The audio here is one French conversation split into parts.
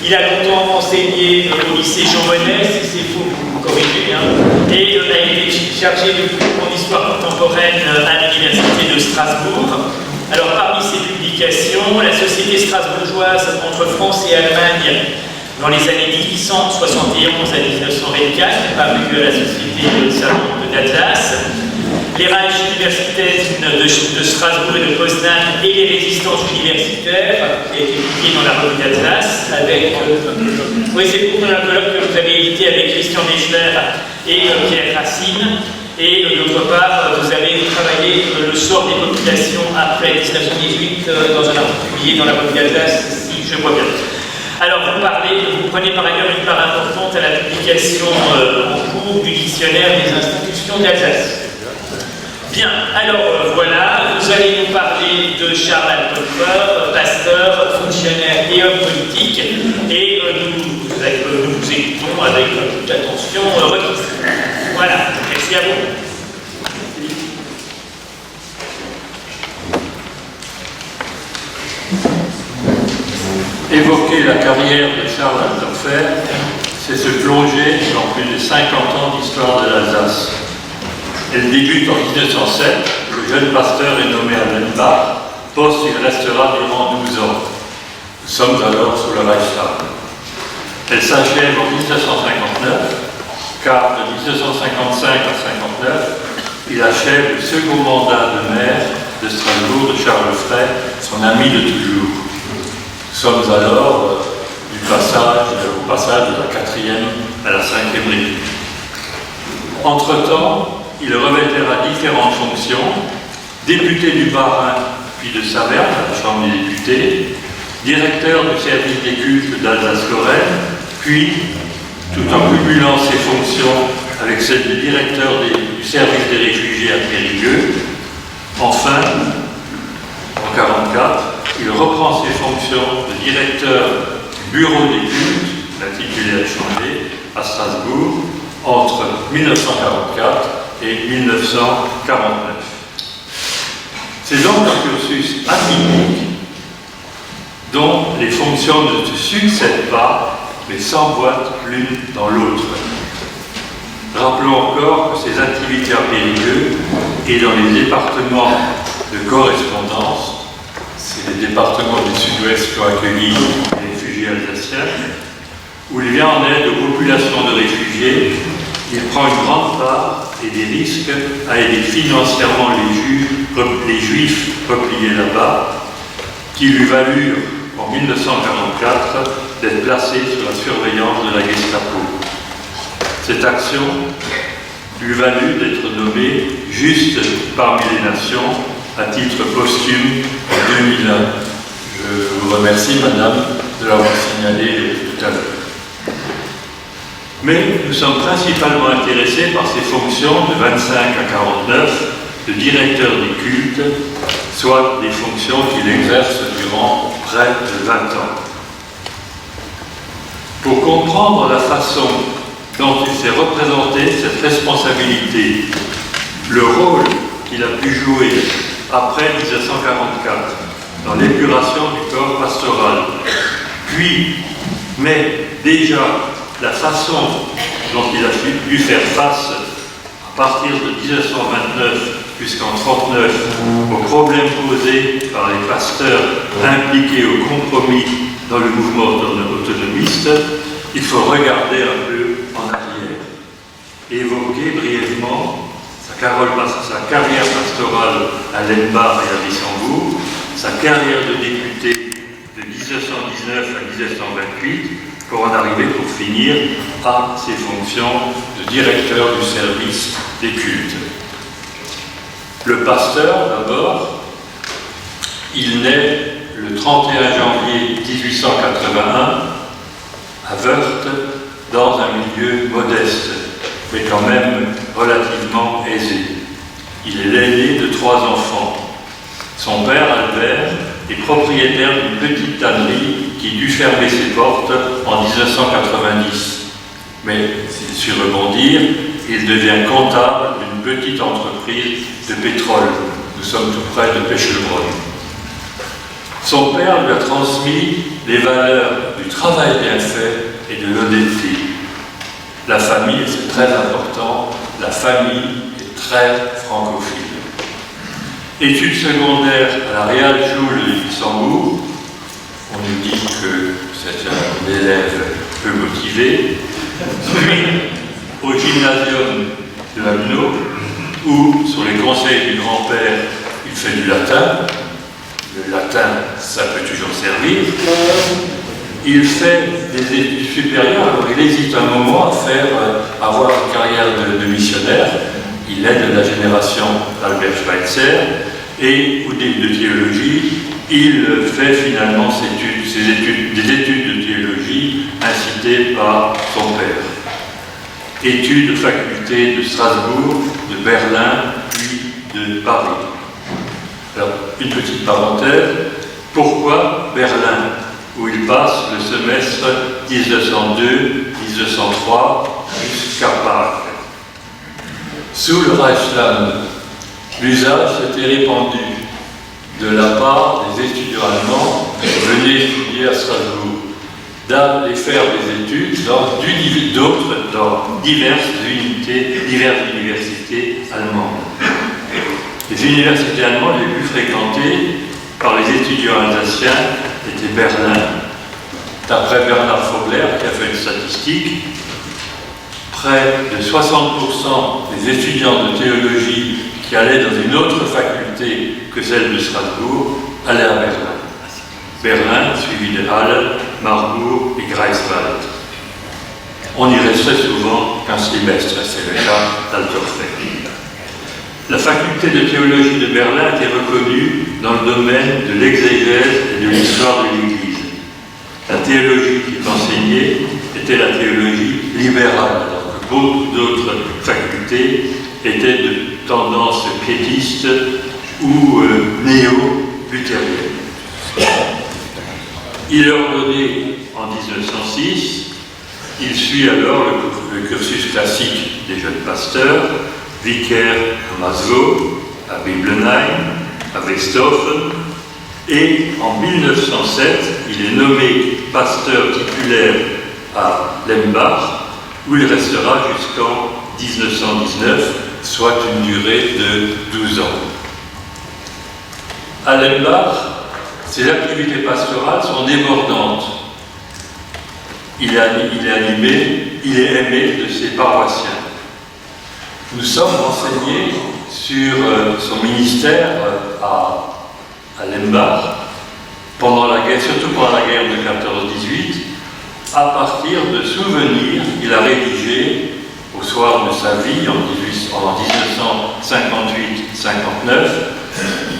Il a longtemps enseigné au lycée Jean Monnet, si c'est faux, vous corrigez, et a été chargé de cours en histoire contemporaine à l'Université de Strasbourg. Alors, parmi ses publications, la Société strasbourgeoise entre France et Allemagne dans les années 1871 à 1924, paru à la Société savante d'Atlas, les Reichs universitaires de Strasbourg et de Poznan et les résistances universitaires, qui a été publié dans la revue d'Atlas, avec. Oui, c'est pour un colloque que vous avez édité avec Christian Deschler et Pierre Racine. Et d'autre part, vous avez travaillé le sort des populations après 1918 dans un article publié dans la revue d'Atlas, si je vois bien. Alors, vous prenez par ailleurs une part importante à la publication en cours du dictionnaire des institutions d'Alsace. Bien, alors voilà, vous allez nous parler de Charles Althofer, pasteur, fonctionnaire et homme politique, et nous vous écoutons avec toute attention requise. Voilà, merci à vous. Évoquer la carrière de Charles Althofer, c'est se plonger dans plus de 50 ans d'histoire de l'Alsace. Elle débute en 1907, le jeune pasteur est nommé à Lenbach, poste où il restera durant 12 ans. Nous sommes alors sous le Reichstag. Elle s'achève en 1959, car de 1955 à 1959, il achève le second mandat de maire de Strasbourg de Charles Frey, son ami de toujours. Nous sommes alors au passage de la 4e à la 5e République. Entre-temps, il revêtera différentes fonctions, député du Bas-Rhin puis de Saverne à la Chambre des députés, directeur du service des cultes d'Alsace-Lorraine, puis, tout en cumulant ses fonctions avec celles de directeur du service des réfugiés à Périgueux, enfin, en 1944, il reprend ses fonctions de directeur du bureau des cultes, l'intitulé a changé, à Strasbourg, entre 1944 et 1949. C'est donc un cursus atypique dont les fonctions ne se succèdent pas, mais s'emboîtent l'une dans l'autre. Rappelons encore que ces activités à Périgueux et dans les départements de correspondance, c'est les départements du sud-ouest qui ont accueilli les réfugiés alsaciens, où il vient en aide aux populations de réfugiés, il prend une grande part et des risques à aider financièrement les juifs repliés là-bas, qui lui valurent en 1944 d'être placé sous la surveillance de la Gestapo. Cette action lui valut d'être nommé juste parmi les nations à titre posthume en 2001. Je vous remercie, Madame, de l'avoir signalé tout à l'heure. Mais nous sommes principalement intéressés par ses fonctions de 25 à 49 de directeur des cultes, soit des fonctions qu'il exerce durant près de 20 ans. Pour comprendre la façon dont il s'est représenté cette responsabilité, le rôle qu'il a pu jouer après 1944 dans l'épuration du corps pastoral, mais déjà la façon dont il a dû faire face à partir de 1929 jusqu'en 1939 aux problèmes posés par les pasteurs impliqués au compromis dans le mouvement autonomiste, il faut regarder un peu en arrière, évoquer brièvement sa carrière pastorale à Lenbach et à Wissembourg, sa carrière de député de 1919 à 1928, pour en arriver pour finir à ses fonctions de directeur du service des cultes. Le pasteur, d'abord, il naît le 31 janvier 1881 à Wörth, dans un milieu modeste, mais quand même relativement aisé. Il est l'aîné de 3 enfants. Son père, Albert, est propriétaire d'une petite tannerie qui dut fermer ses portes en 1990. Mais s'il sut rebondir, il devient comptable d'une petite entreprise de pétrole. Nous sommes tout près de Pechelbronn. Son père lui a transmis les valeurs du travail bien fait et de l'honnêteté. La famille, c'est très important, la famille est très francophile. Études secondaires à la Real Schule de Luxembourg, on nous dit que c'est un élève peu motivé, puis au gymnasium de Haguenau, où, sur les conseils du grand-père, il fait du latin. Le latin, ça peut toujours servir. Il fait des études supérieures, alors il hésite un moment à avoir une carrière de missionnaire. Il est de la génération d'Albert Schweitzer, et au début de théologie, il fait finalement des études de théologie incitées par son père. Études de faculté de Strasbourg, de Berlin, puis de Paris. Alors, une petite parenthèse, pourquoi Berlin, où il passe le semestre 1902-1903 jusqu'à Pâques? Sous le Reichsland, l'usage s'était répandu de la part des étudiants allemands venus étudier à Strasbourg, d'aller faire des études dans diverses universités allemandes. Les universités allemandes les plus fréquentées par les étudiants alsaciens étaient Berlin. D'après Bernard Vogler, qui a fait une statistique, près de 60% des étudiants de théologie qui allaient dans une autre faculté que celle de Strasbourg allaient à Berlin. Berlin, suivi de Halle, Marbourg et Greifswald. On y restait souvent qu'un semestre, c'est le cas d'Altorfeld. La faculté de théologie de Berlin était reconnue dans le domaine de l'exégèse et de l'histoire de l'Église. La théologie qui est enseignée était la théologie libérale, alors que beaucoup d'autres facultés étaient de tendance piétiste ou néo-luthérienne. Il est ordonné en 1906. Il suit alors le cursus classique des jeunes pasteurs, vicaire à Maslow, à Biblenheim, à Westhofen, et en 1907, il est nommé pasteur titulaire à Lembach, où il restera jusqu'en 1919, soit une durée de 12 ans. À Lembach, ses activités pastorales sont débordantes. Il est animé, il est aimé de ses paroissiens. Nous sommes renseignés sur son ministère à Lembach, surtout pendant la guerre de 14-18, à partir de souvenirs qu'il a rédigés au soir de sa vie, en 1958-59,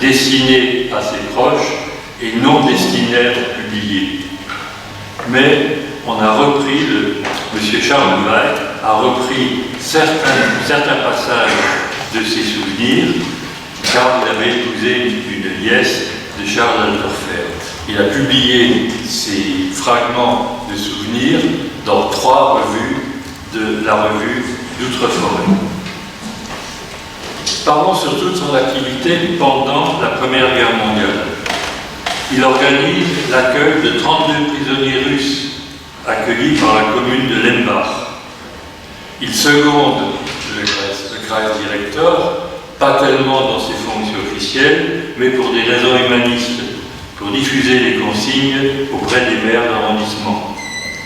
destinés à ses proches et non destinés à être publiés. Mais on a repris, M. Charles Levaille a repris certains passages de ses souvenirs, car il avait épousé une nièce de Charles Altorfer. Il a publié ces fragments de souvenirs dans 3 revues de la revue d'Outre-Forêt. Parlons surtout de son activité pendant la Première Guerre mondiale. Il organise l'accueil de 32 prisonniers russes accueillis par la commune de Lembach. Il seconde le Kreisdirektor, pas tellement dans ses fonctions officielles, mais pour des raisons humanistes, pour diffuser les consignes auprès des maires d'arrondissement,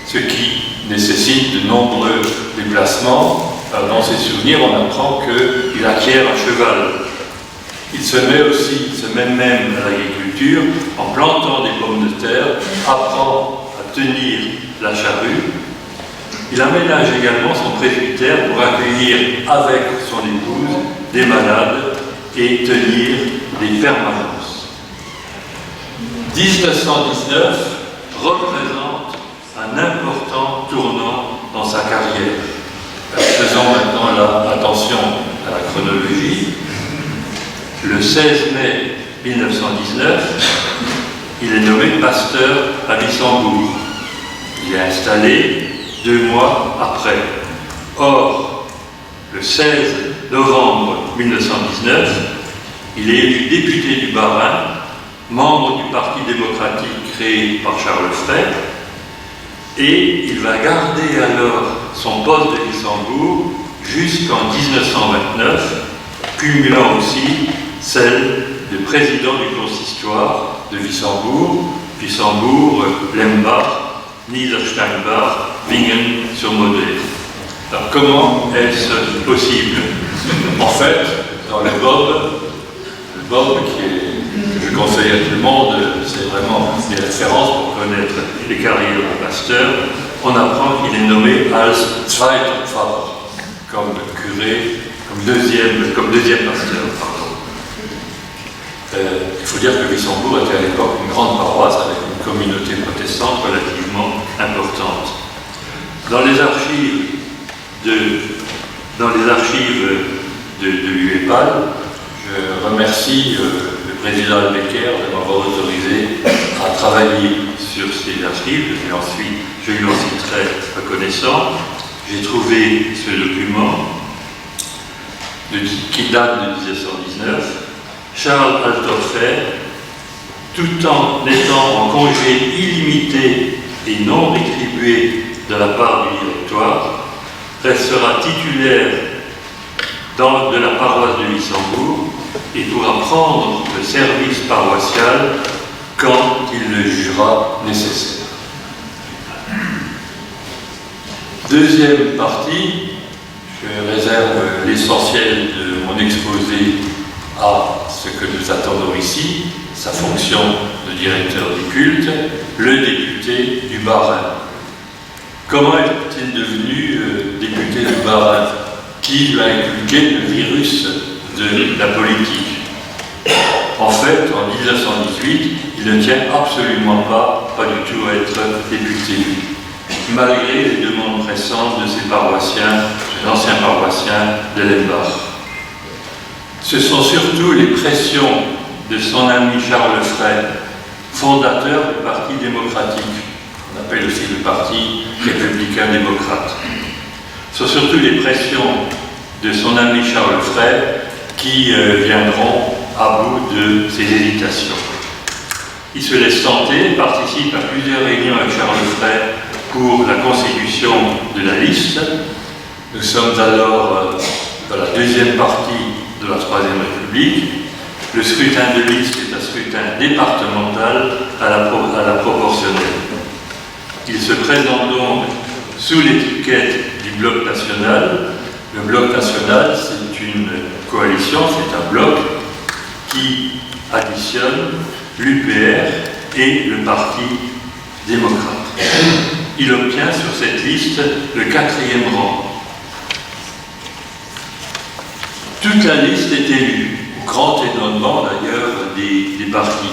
ce qui nécessite de nombreux déplacements. Dans ses souvenirs, on apprend qu'il acquiert un cheval. Il se met même à l'agriculture en plantant des pommes de terre, apprend à tenir la charrue. Il aménage également son presbytère pour accueillir avec son épouse des malades et tenir des permanences. 1919 représente un important tournant dans sa carrière. Faisons maintenant attention à la chronologie. Le 16 mai 1919, il est nommé pasteur à Wissembourg. Il est installé 2 mois après. Or, le 16 novembre 1919, il est élu député du Bas-Rhin, membre du Parti démocratique créé par Charles Frey, et il va garder alors son poste de Wissembourg jusqu'en 1929, cumulant aussi celle de président du consistoire de Wissembourg, Lembach, Niedersteinbach, Wingen-sur-Modèle. Alors comment est-ce possible? En fait, dans le Bob que je conseille à tout le monde, c'est vraiment des références pour connaître les carrières de pasteur, on apprend qu'il est nommé als Zweitpfarrer, comme curé, comme deuxième pasteur. Il faut dire que Wissembourg était à l'époque une grande paroisse avec une communauté protestante relativement importante. Dans les archives de l'UEPAL, je remercie le président Becker de m'avoir autorisé à travailler sur ces archives. Je lui en suis très reconnaissant. J'ai trouvé ce document qui date de 1919. Charles Altorfer, tout en étant en congé illimité et non rétribué de la part du directoire, restera titulaire de la paroisse de Wissembourg et pourra prendre le service paroissial quand il le jugera nécessaire. Deuxième partie, je réserve l'essentiel de mon exposé à ce que nous attendons ici, sa fonction de directeur du culte, le député du Bas-Rhin. Comment est-il devenu député du Bas-Rhin? Qui lui a inculqué le virus de la politique? En fait, en 1918, il ne tient absolument pas du tout à être député, malgré les demandes pressantes de ses paroissiens, des anciens paroissiens de Lembach. Ce sont surtout les pressions de son ami Charles Frey, fondateur du Parti démocratique, on appelle aussi le Parti républicain-démocrate. Ce sont surtout les pressions de son ami Charles Frey qui viendront à bout de ses hésitations. Il se laisse tenter, participe à plusieurs réunions avec Charles Frey pour la constitution de la liste. Nous sommes alors dans la deuxième partie de la Troisième République. Le scrutin de liste est un scrutin départemental à la proportionnelle. Il se présente donc sous l'étiquette du Bloc national. Le Bloc national, c'est une coalition, c'est un bloc qui additionne l'UPR et le Parti démocrate. Il obtient sur cette liste le 4e rang. Toute la liste est élue, au grand étonnement d'ailleurs des partis.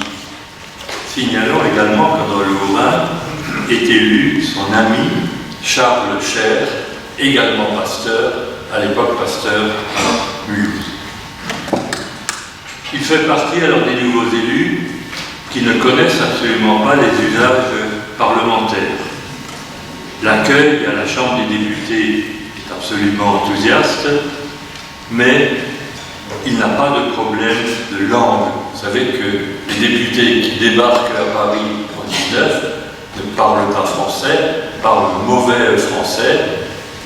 Signalons également que dans le Haut-Rhin est élu son ami Charles Cher, également pasteur, à l'époque pasteur à Mulhouse. Il fait partie alors des nouveaux élus qui ne connaissent absolument pas les usages parlementaires. L'accueil à la Chambre des députés est absolument enthousiaste, mais il n'a pas de problème de langue. Vous savez que les députés qui débarquent à Paris en 19 ne parlent pas français, parlent mauvais français.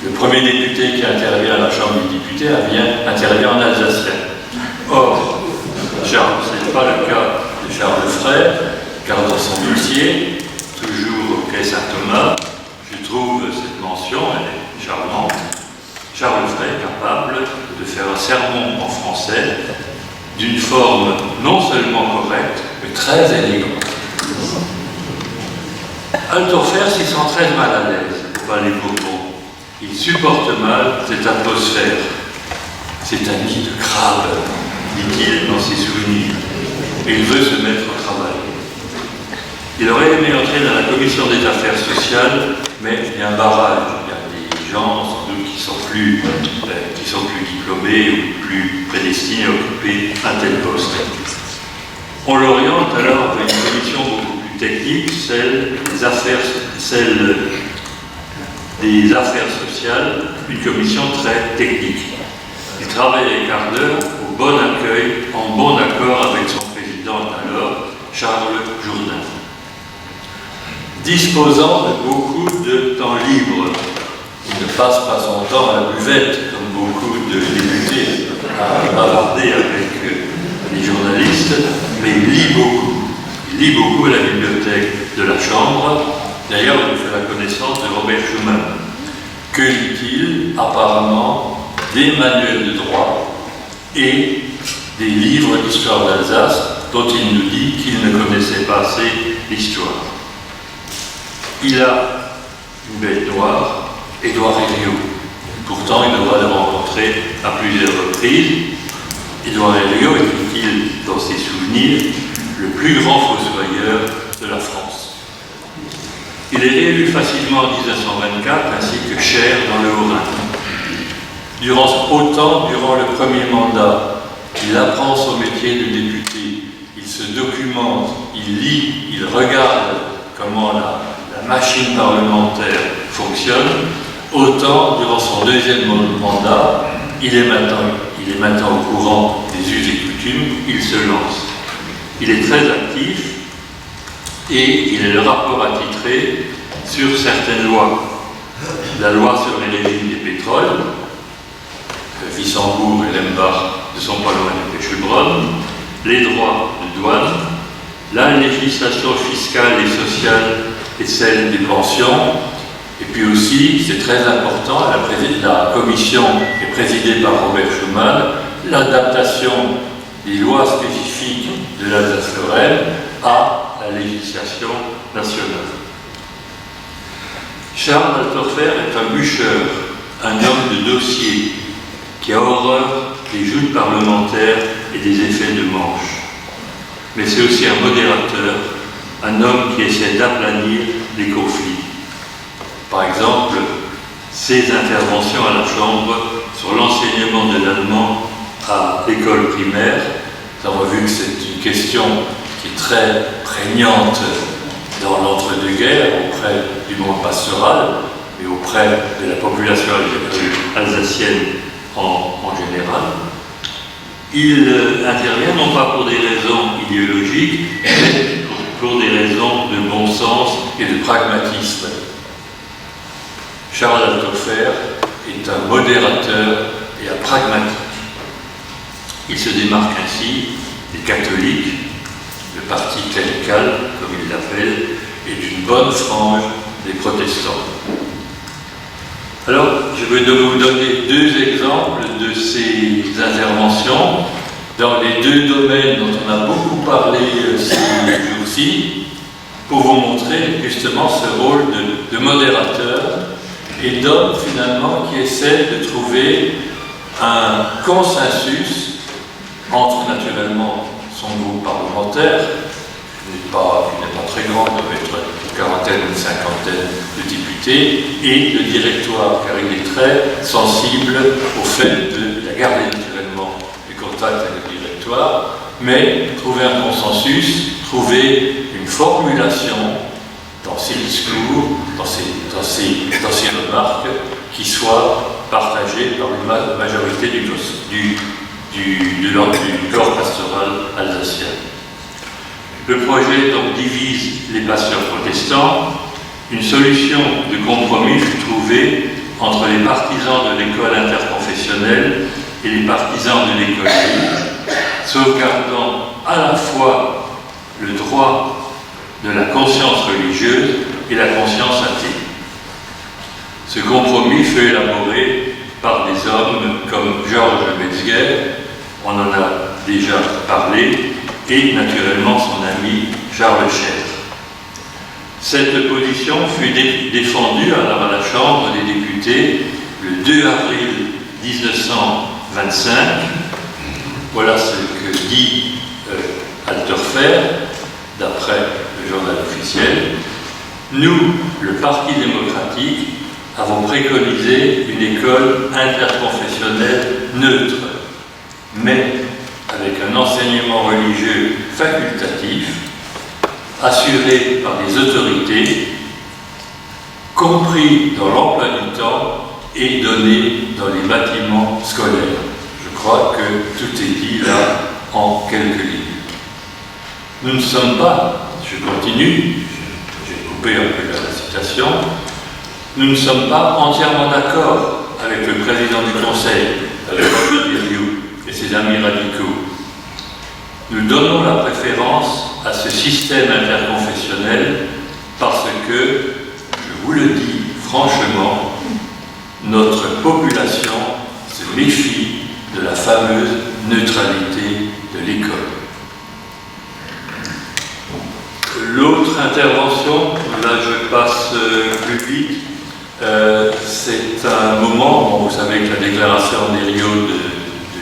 Le premier député qui intervient à la Chambre des députés intervient en alsacien. Or, ce n'est pas le cas de Charles Frey, car dans son dossier, toujours au Quai Saint-Thomas, je trouve cette mention, elle est charmante. Charles Frey est capable de faire un sermon en français d'une forme non seulement correcte, mais très élégante. Altorfer s'y sent très mal à l'aise au Palais Bourbon. Il supporte mal cette atmosphère. C'est un nid de crabe, dit-il dans ses souvenirs, et il veut se mettre au travail. Il aurait aimé entrer dans la commission des affaires sociales, mais il y a un barrage. Il y a des gens, sans doute, qui sont plus diplômés ou plus prédestinés à occuper un tel poste. On l'oriente alors vers une commission beaucoup plus technique, celle des affaires sociales, une commission très technique. Il travaille avec ardeur, au bon accueil, en bon accord avec son président alors, Charles Jourdain. Disposant de beaucoup de temps libre, il ne passe pas son temps à la buvette, comme beaucoup de députés, à bavarder avec les journalistes, mais il lit beaucoup. Il lit beaucoup à la bibliothèque de la Chambre. D'ailleurs, il fait la connaissance de Robert Schumann. Que lit-il? Apparemment des manuels de droit et des livres d'histoire d'Alsace dont il nous dit qu'il ne connaissait pas assez l'histoire. Il a une bête noire, Édouard Herriot. Pourtant, il devra le rencontrer à plusieurs reprises. Édouard Herriot est, dit-il dans ses souvenirs, le plus grand fossoyeur de la France. Il est réélu facilement en 1924, ainsi que Cher dans le Haut-Rhin. Durant le premier mandat, il apprend son métier de député, il se documente, il lit, il regarde comment la machine parlementaire fonctionne. Autant, durant son deuxième mandat, il est maintenant au courant des us et coutumes, il se lance. Il est très actif et il est le rapport attitré sur certaines lois. La loi sur les régimes des pétroles, Wissembourg et Lembach ne sont pas loin de Pechelbronn, les droits de douane, la législation fiscale et sociale et celle des pensions, et puis aussi, c'est très important, la commission est présidée par Robert Schuman, l'adaptation des lois spécifiques de l'Alsace-Lorraine à la législation nationale. Charles Altorfer est un bûcheur, un homme de dossier qui a horreur des joutes parlementaires et des effets de manche. Mais c'est aussi un modérateur, un homme qui essaie d'aplanir les conflits. Par exemple, ses interventions à la Chambre sur l'enseignement de l'allemand à l'école primaire. Nous avons vu que c'est une question qui est très prégnante dans l'entre-deux-guerres, auprès du monde pastoral, mais auprès de la population alsacienne en général. Il intervient non pas pour des raisons idéologiques, mais pour des raisons de bon sens et de pragmatisme. Charles Altorfer est un modérateur et un pragmatique. Il se démarque ainsi des catholiques, le parti clérical, comme il l'appelle, et d'une bonne frange des protestants. Alors, je vais vous donner deux exemples de ces interventions dans les deux domaines dont on a beaucoup parlé ces jours-ci, pour vous montrer justement ce rôle de modérateur et d'homme finalement qui essaie de trouver un consensus entre naturellement son groupe parlementaire, qui n'est pas très grand, il doit être une quarantaine ou une cinquantaine de députés, et le directoire, car il est très sensible au fait de garder naturellement les contacts avec le directoire, mais trouver un consensus, trouver une formulation dans ses discours, dans ses remarques, qui soit partagée par une majorité du corps pastoral alsacien. Le projet donc divise les pasteurs protestants. Une solution de compromis fut trouvée entre les partisans de l'école interconfessionnelle et les partisans de l'école libre, sauvegardant à la fois le droit de la conscience religieuse et la conscience athée. Ce compromis fut élaboré par des hommes comme Georges Metzger, on en a déjà parlé, et naturellement son ami Charles Cher. Cette position fut défendue à la Chambre des députés le 2 avril 1925. Voilà ce que dit Altorfer, d'après le journal officiel. Nous, le Parti démocratique, avons préconisé une école interconfessionnelle neutre, mais avec un enseignement religieux facultatif, assuré par des autorités, compris dans l'emploi du temps et donné dans les bâtiments scolaires. Je crois que tout est dit là en quelques lignes. Nous ne sommes pas, je continue, j'ai coupé un peu la citation, nous ne sommes pas entièrement d'accord avec le président du Conseil, Herriot, et ses amis radicaux. Nous donnons la préférence à ce système interconfessionnel parce que, je vous le dis franchement, notre population se méfie de la fameuse neutralité de l'école. L'autre intervention, là je passe plus vite, c'est un moment, bon, vous savez que la déclaration d'Herriot de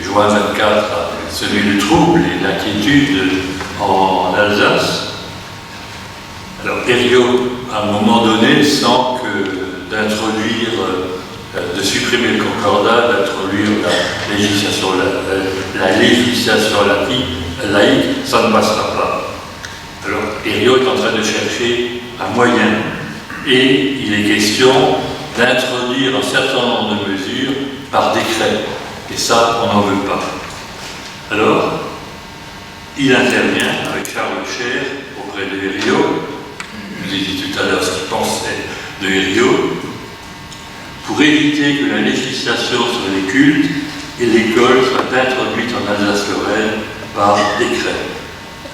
juin 24 a semé le trouble et l'inquiétude en Alsace. Alors Herriot, à un moment donné, sent que d'introduire, de supprimer le concordat, d'introduire la législation laïque, ça ne passera pas. Alors Herriot est en train de chercher un moyen et il est question d'introduire un certain nombre de mesures par décret. Et ça, on n'en veut pas. Alors, il intervient avec Charles Cher auprès de Herriot. Je vous ai dit tout à l'heure ce qu'il pensait de Herriot, pour éviter que la législation sur les cultes et l'école soit introduite en Alsace-Lorraine par décret.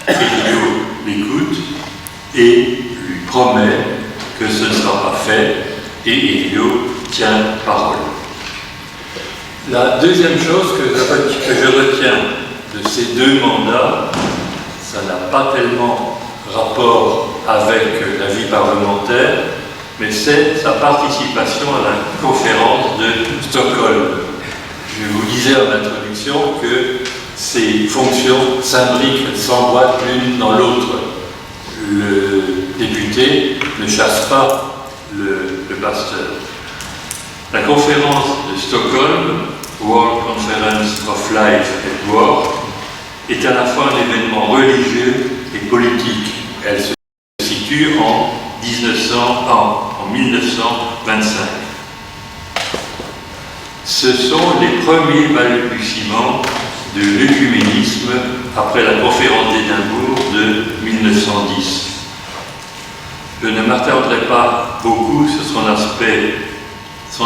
Herriot l'écoute et lui promet que ce ne sera pas fait, et Herriot tient parole. La deuxième chose que je retiens de ces deux mandats, ça n'a pas tellement rapport avec la vie parlementaire, mais c'est sa participation à la conférence de Stockholm. Je vous disais en introduction que ces fonctions s'imbriquent, s'emboîtent l'une dans l'autre. Le député ne chasse pas le pasteur. La conférence de Stockholm, World Conference of Life at Work, est à la fois un événement religieux et politique. Elle se situe en 1925. Ce sont les premiers balbutiements de l'œcuménisme après la conférence d'Édimbourg de 1910. Je ne m'attarderai pas beaucoup sur son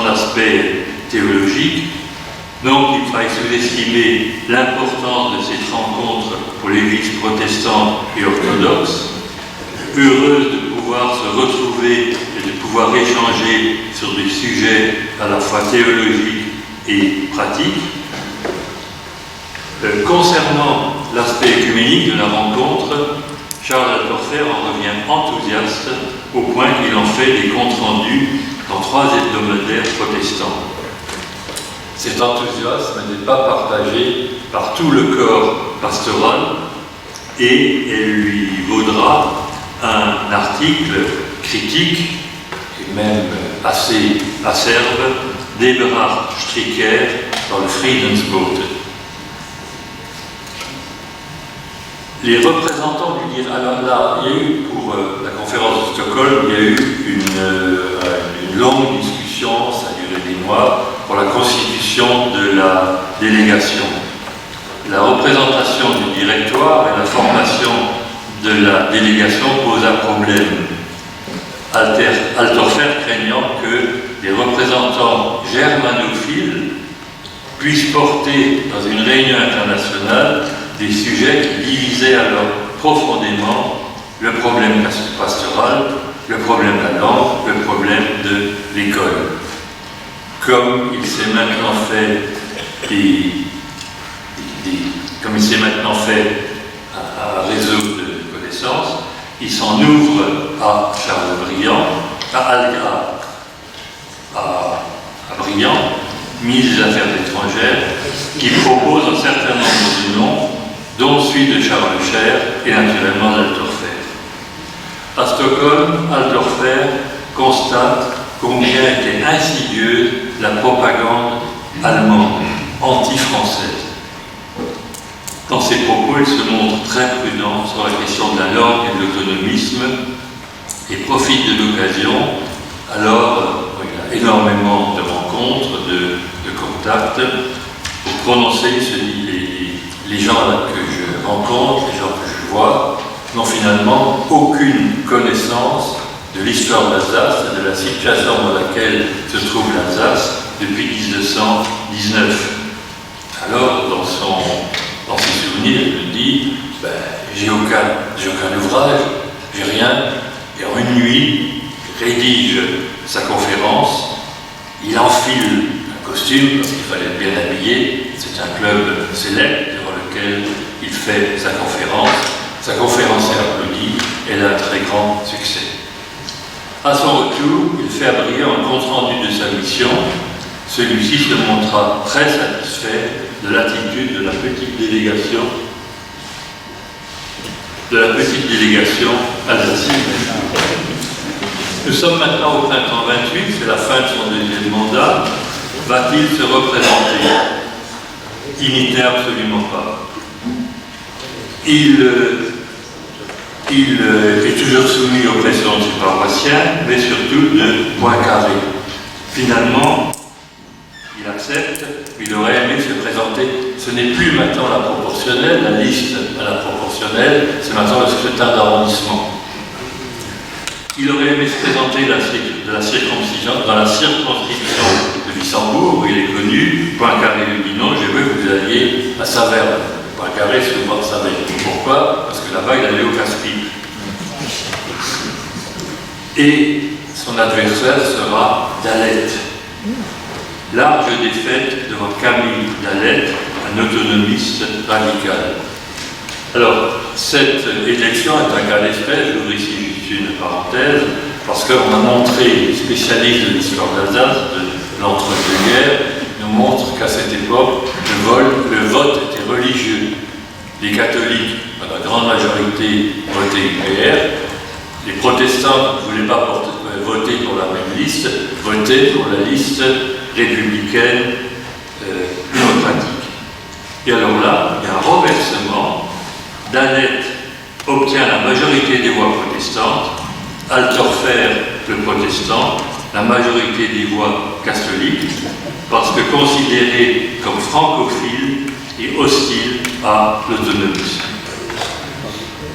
aspect théologique, non qu'il faille sous-estimer l'importance de cette rencontre pour l'Église protestante et orthodoxe, heureuse de pouvoir se retrouver et de pouvoir échanger sur des sujets à la fois théologiques et pratiques. Concernant l'aspect œcuménique de la rencontre, Charles Altorfer en revient enthousiaste au point qu'il en fait des comptes rendus dans 3 hebdomadaires protestants. Cet enthousiasme n'est pas partagé par tout le corps pastoral et elle lui vaudra un article critique et même assez acerbe d'Eberhard Stricker dans le Friedensbote. Les représentants du dire, alors là, il y a eu pour la conférence de Stockholm, il y a eu une longue discussion, ça a duré des mois, pour la constitution de la délégation. La représentation du directoire et la formation de la délégation posent un problème. Altorfer craignant que les représentants germanophiles puissent porter dans une réunion internationale des sujets qui divisaient alors profondément le problème pastoral, le problème de la langue, le problème de l'école. Comme il s'est maintenant fait un réseau de connaissances, il s'en ouvre à Charles Briand, à Briand, ministre des Affaires étrangères, qui propose un certain nombre de noms, dont celui de Charles Cher et naturellement d'Altorfer. À Stockholm, Altorfer constate combien était insidieuse la propagande allemande, anti-française. Dans ses propos, il se montre très prudent sur la question de la langue et de l'autonomisme et profite de l'occasion. Alors, il y a énormément de rencontres, de contacts, pour prononcer, il se dit, les gens que je rencontre, les gens que je vois, n'ont finalement aucune connaissance de l'histoire d'Alsace et de la situation dans laquelle se trouve l'Alsace depuis 1919. Alors, dans ses souvenirs, il dit j'ai aucun ouvrage, j'ai rien, et en une nuit, il rédige sa conférence, il enfile un costume parce qu'il fallait être bien habillé, c'est un club célèbre devant lequel il fait sa conférence est applaudie, elle a un très grand succès. À son retour, il fait abrir un compte-rendu de sa mission. Celui-ci se montra très satisfait de l'attitude de la petite délégation alsacienne. Nous sommes maintenant au printemps 28, c'est la fin de son deuxième mandat. Va-t-il se représenter? Il n'y tient absolument pas. Il est toujours soumis aux pressions de ses paroissiens, mais surtout de Poincaré. Finalement, il accepte, il aurait aimé se présenter. Ce n'est plus maintenant la proportionnelle, la liste à la proportionnelle, c'est maintenant le scrutin d'arrondissement. Il aurait aimé se présenter dans la circonscription de Wissembourg, où il est connu. Poincaré lui dit non, je veux que vous alliez à Saverne. Poincaré souvent savait. Pourquoi? Parce que là-bas, il allait au Casse-Pipe. Et son adversaire sera Dalette. Large défaite devant Camille Dalette, un autonomiste radical. Alors, cette élection est un cas d'espèce, j'ouvre ici juste une parenthèse, parce qu'on a montré, les spécialistes de l'histoire d'Alsace, de l'entre-deux-guerres, nous montrent qu'à cette époque, le vote était religieux. Les catholiques, à la grande majorité, votaient UPR. Les protestants qui ne voulaient pas voter pour la même liste, votaient pour la liste républicaine démocratique. Et alors là, il y a un renversement. Dalette obtient la majorité des voix protestantes, Altorfer, le protestant, la majorité des voix catholiques, parce que considéré comme francophile et hostile à l'autonomisme.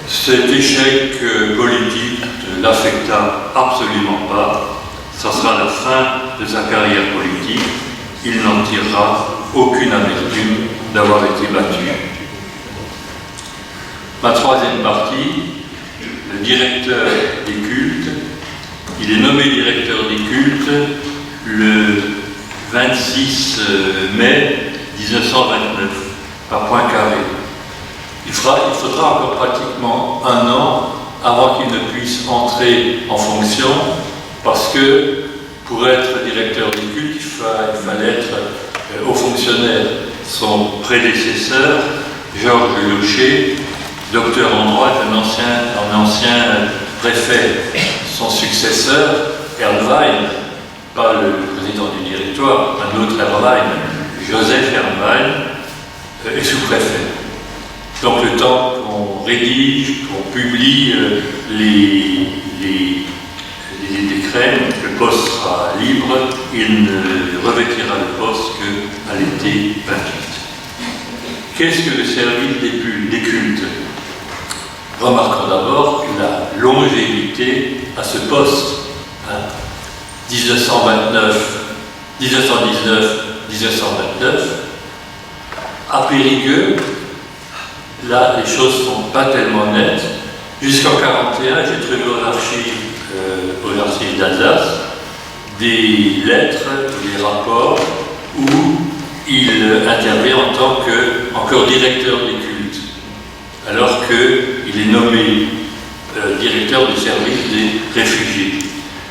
Cet échec politique ne l'affecta absolument pas. Ça sera la fin de sa carrière politique. Il n'en tirera aucune amertume d'avoir été battu. Ma troisième partie, le directeur des cultes. Il est nommé directeur des cultes le 26 mai 1929 par Poincaré. Il faudra encore pratiquement un an avant qu'il ne puisse entrer en fonction, parce que pour être directeur des cultes, il fallait être haut fonctionnaire. Son prédécesseur, Georges Locher, docteur en droit, est un ancien préfet. Son successeur, Ernwein, pas le président du directoire, un autre Ernwein, Joseph Ernwein, est sous-préfet. Donc le temps qu'on rédige, qu'on publie les décrets, le poste sera libre, il ne revêtira le poste qu'à l'été 28. Qu'est-ce que le service des cultes? Remarquons d'abord la longévité à ce poste. 1919, 1929, à Périgueux, là, les choses ne sont pas tellement nettes. Jusqu'en 1941, j'ai trouvé aux archives d'Alsace des lettres, des rapports où il intervient en tant qu'encore directeur des cultes, alors qu'il est nommé directeur du service des réfugiés.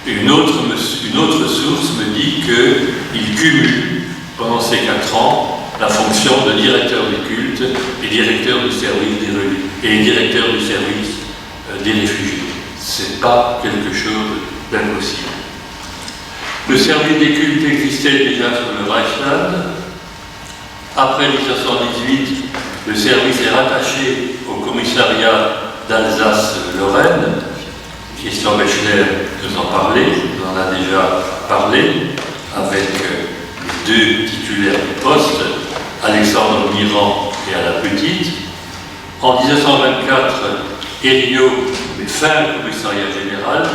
Une autre source me dit qu'il cumule pendant ces 4 ans la fonction de directeur des cultes et directeur du service des religieux et directeur du service des réfugiés. C'est pas quelque chose d'impossible. Le service des cultes existait déjà sur le Reichsland. Après 1918, le service est rattaché au commissariat d'Alsace-Lorraine. Christian Bechler nous en parlait, nous en a déjà parlé, avec les 2 titulaires du poste, Alexandre Mirand et Alain Petit. En 1924, Herriot met fin au commissariat général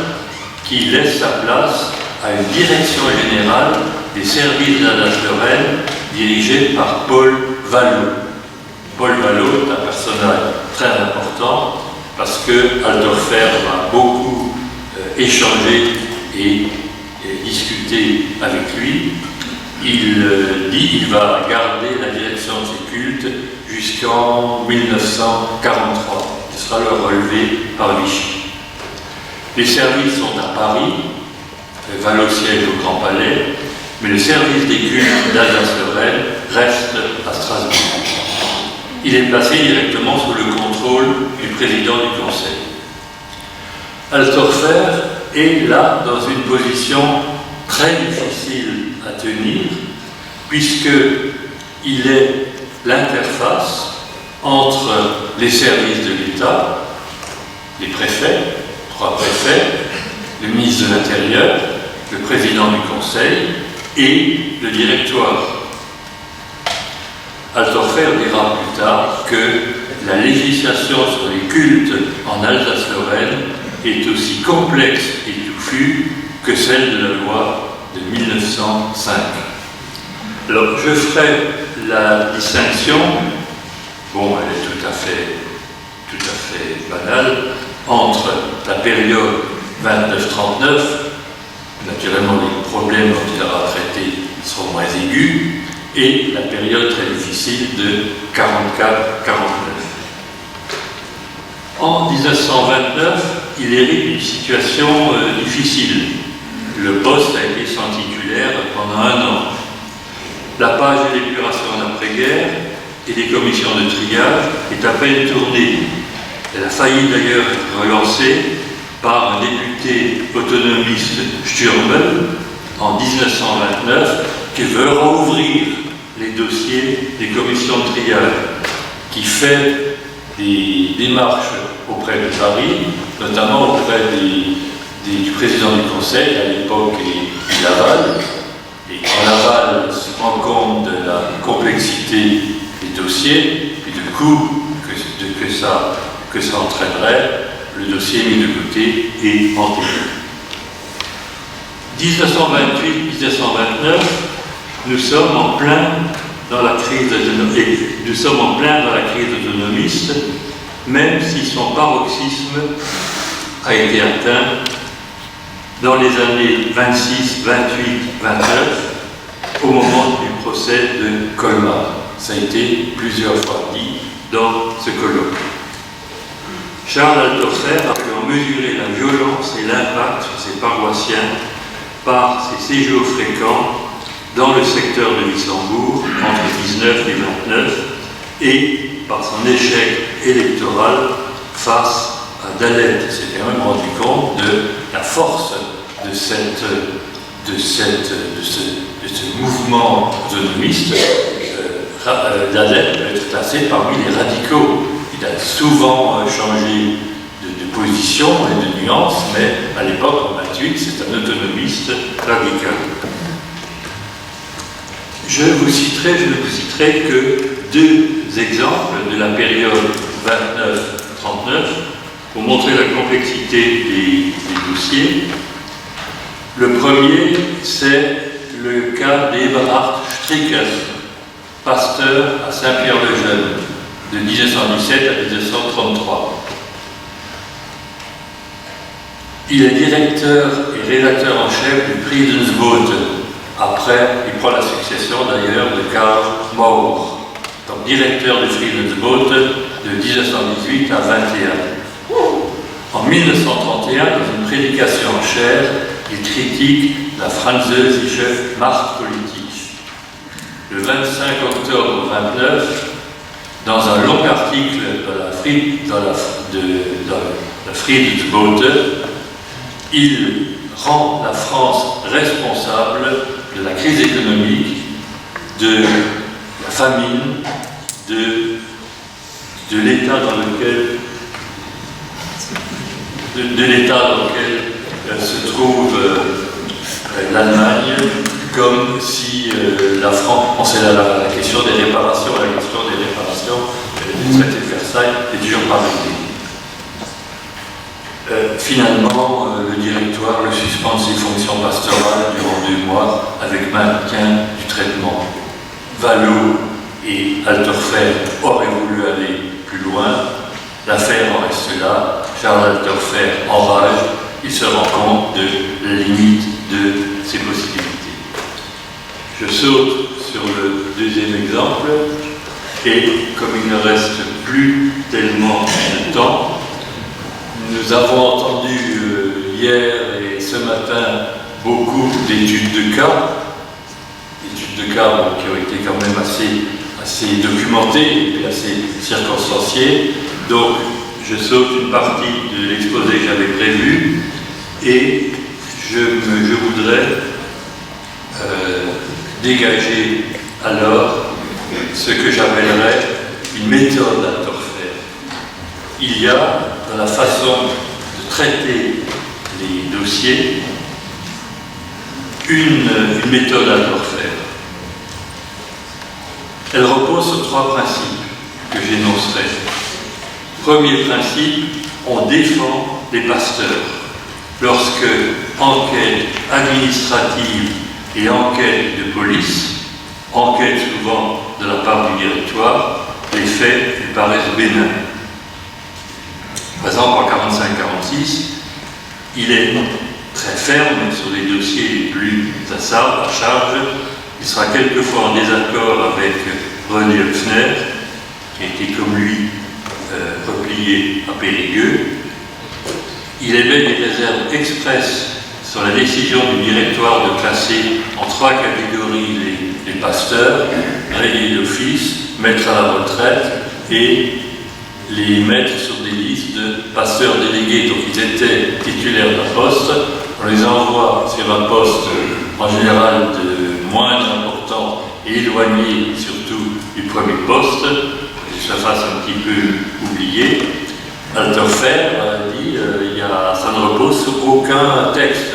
qui laisse sa place à une direction générale des services d'Alsace-Lorraine dirigée par Paul Vallot. Paul Vallot est un personnage très important parce que Altorfer va beaucoup échanger et discuter avec lui. Il dit qu'il va garder la direction de ces cultes jusqu'en 1943. Ce sera le relevé par Vichy. Les services sont à Paris, Vallot siège au Grand Palais, mais le service des cultes d'Alsace-Lorraine reste à Strasbourg. Il est placé directement sous le contrôle du président du Conseil. Altorfer est là dans une position très difficile à tenir, puisqu'il est l'interface entre les services de l'État, les préfets, 3 préfets, le ministre de l'Intérieur, le président du Conseil et le directoire. Altorfer dira plus tard que la législation sur les cultes en Alsace-Lorraine est aussi complexe et touffue que celle de la loi de 1905. Alors, je ferai la distinction, bon, elle est tout à fait banale, entre la période 29-39, naturellement les problèmes dont il aura traité seront moins aigus, et la période très difficile de 44-49. En 1929, il hérite d'une situation difficile. Le poste a été sans titulaire pendant 1 an. La page de l'épuration d'après-guerre et des commissions de triage est à peine tournée. Elle a failli d'ailleurs être relancée par un député autonomiste Sturmel en 1929 qui veut rouvrir les dossiers des commissions de triage, qui fait des démarches auprès de Paris, notamment auprès du président du Conseil, à l'époque, et Laval. Et quand Laval se rend compte de la complexité des dossiers et du coût que ça entraînerait, le dossier est mis de côté et enterré. 1928-1929, nous sommes en plein dans la crise autonomiste, même si son paroxysme a été atteint dans les années 26, 28, 29, au moment du procès de Colmar. Ça a été plusieurs fois dit dans ce colloque. Charles Altorfer a pu en mesurer la violence et l'impact sur ses paroissiens par ses séjours fréquents dans le secteur de Wissembourg entre 19 et 29 et par son échec électoral face à Dallet. Il s'est quand même rendu compte de la force de ce mouvement autonomiste. Dallet peut être classé parmi les radicaux. Il a souvent changé de position et de nuance, mais à l'époque, en 28, c'est un autonomiste radical. Je ne vous citerai que 2 exemples de la période 29-39 pour montrer la complexité des dossiers. Le premier, c'est le cas d'Eberhard Stricker, pasteur à Saint-Pierre-le-Jeune, de 1917 à 1933. Il est directeur et rédacteur en chef du Friedensbote. Après, il prend la succession d'ailleurs de Karl Maurer, donc directeur du Friedensbote de 1918 à 21. En 1931, dans une prédication en chaire, il critique la französische Machtpolitik. Le 25 octobre 29, dans un long article dans la Friedensbote, il rend la France responsable de la crise économique, de la famine, de l'état dans lequel se trouve l'Allemagne, comme si la France, on sait la question des réparations, du traité de Versailles n'est toujours pas réglée. Finalement, le directoire le suspend de ses fonctions pastorales durant 2 mois avec maintien du traitement. Vallot et Alterfer auraient voulu aller plus loin. L'affaire en reste là. Charles Alterfer enrage. Il se rend compte de la limite de ses possibilités. Je saute sur le deuxième exemple et comme il ne reste plus tellement de temps, nous avons entendu hier et ce matin beaucoup d'études de cas qui ont été quand même assez documentées et assez circonstanciées. Donc je saute une partie de l'exposé que j'avais prévu et je voudrais dégager alors ce que j'appellerais une méthode à Alterfer. Il y a dans la façon de traiter les dossiers une méthode à Alterfer. Elle repose sur 3 principes que j'énoncerai. Premier principe, on défend les pasteurs. Lorsque enquête administrative et enquête de police, enquête souvent de la part du directoire, les faits lui paraissent bénins. Par exemple, en 45-46, il est très ferme sur les dossiers les plus à charge. Il sera quelquefois en désaccord avec René Höpfner, qui a été comme lui replié à Périgueux. Il émet des réserves expresses sur la décision du directoire de classer en 3 catégories les pasteurs, rayés d'office, mettre à la retraite et les mettre sur des listes de pasteurs délégués. Donc ils étaient titulaires d'un poste, on les envoie sur un poste en général de moindre importance et éloigné surtout du premier poste, que ça fasse un petit peu oublier. Alterfer dit ça ne repose sur aucun texte.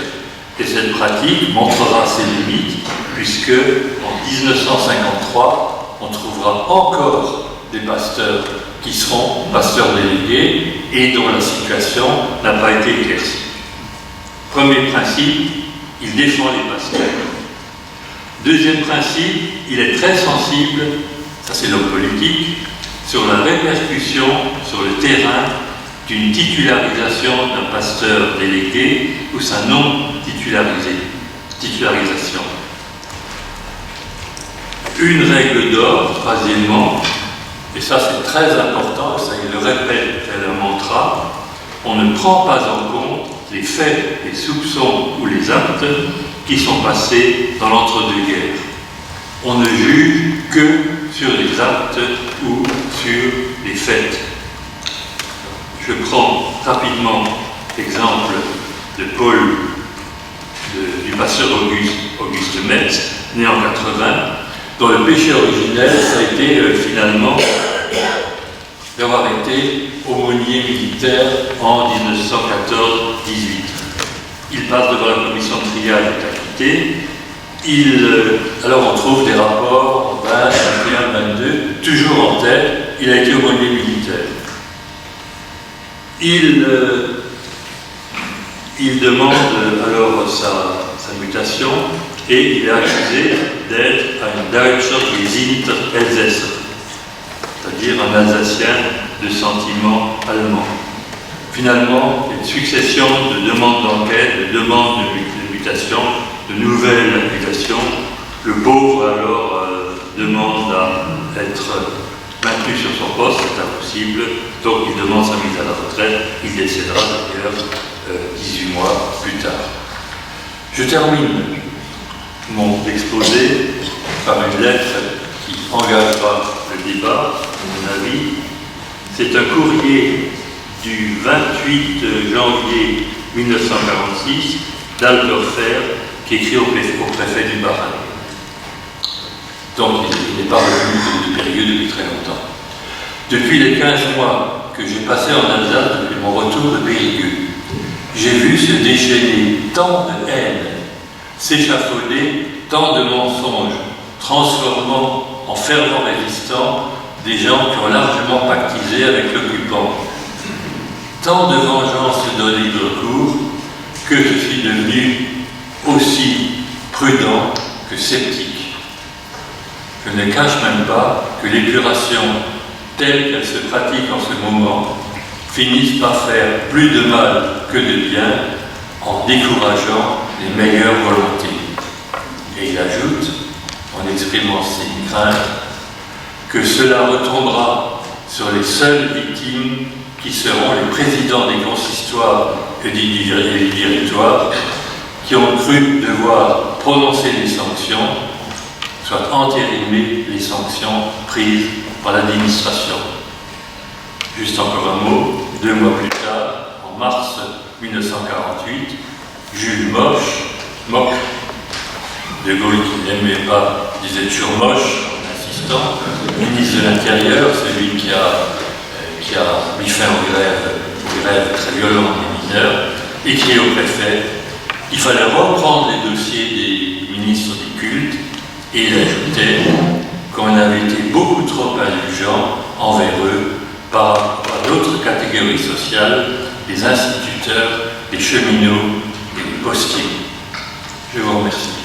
Et cette pratique montrera ses limites, puisque en 1953, on trouvera encore des pasteurs qui seront pasteurs délégués et dont la situation n'a pas été éclaircie. Premier principe, il défend les pasteurs. Deuxième principe, il est très sensible, ça c'est l'homme politique, sur la répercussion sur le terrain d'une titularisation d'un pasteur délégué ou sa non-titularisation. Une règle d'or, troisièmement, et ça c'est très important, ça il le répète tel un mantra, on ne prend pas en compte les faits, les soupçons ou les actes qui sont passés dans l'entre-deux-guerres. On ne juge que sur les actes ou sur les faits. Je prends rapidement l'exemple de Paul, du pasteur Auguste Metz, né en 80, dont le péché originel, ça a été finalement d'avoir été aumônier militaire en 1914-18. Il passe devant la commission triale et est acquitté. Alors on trouve des rapports en 20, 21, 22, toujours en tête, il a été aumônier militaire. Il demande alors sa mutation et il est accusé d'être un Deutscher Gesinnt Elsässer, c'est-à-dire un Alsacien de sentiment allemand. Finalement, il y a une succession de demandes d'enquête, de demandes de mutation, de nouvelles accusations. Le pauvre alors demande à être maintenu sur son poste, c'est impossible, donc il demande sa mise à la retraite, il décédera d'ailleurs 18 mois plus tard. Je termine mon exposé par une lettre qui engagera le débat, à mon avis. C'est un courrier du 28 janvier 1946 d'Alterfer qui écrit au préfet du Bas-Rhin. Donc il n'est pas revenu de Périgueux depuis très longtemps. Depuis les 15 mois que j'ai passés en Alsace, depuis mon retour de Périgueux, j'ai vu se déchaîner tant de haine, s'échafauder tant de mensonges, transformant en fervents résistants des gens qui ont largement pactisé avec l'occupant. tant de vengeance donné de recours que je suis devenu aussi prudent que sceptique. Je ne cache même pas que l'épuration telle qu'elle se pratique en ce moment finisse par faire plus de mal que de bien en décourageant les meilleures volontés. Et il ajoute, en exprimant ses craintes, que cela retombera sur les seules victimes qui seront les présidents des consistoires et des directoires qui ont cru devoir prononcer des sanctions, soit entériner les sanctions prises par l'administration. Juste encore un mot, 2 mois plus tard, en mars 1948, Jules Mock, De Gaulle qui n'aimait pas, disait toujours moche en insistant, ministre de l'Intérieur, celui qui a mis fin aux grèves très violentes des mineurs, écrit au préfet qu'il fallait reprendre les dossiers des ministres des cultes, et il ajoutait qu'on avait été beaucoup trop indulgent envers eux par rapport à d'autres catégories sociales, les instituteurs, les cheminots et les postiers. Je vous remercie.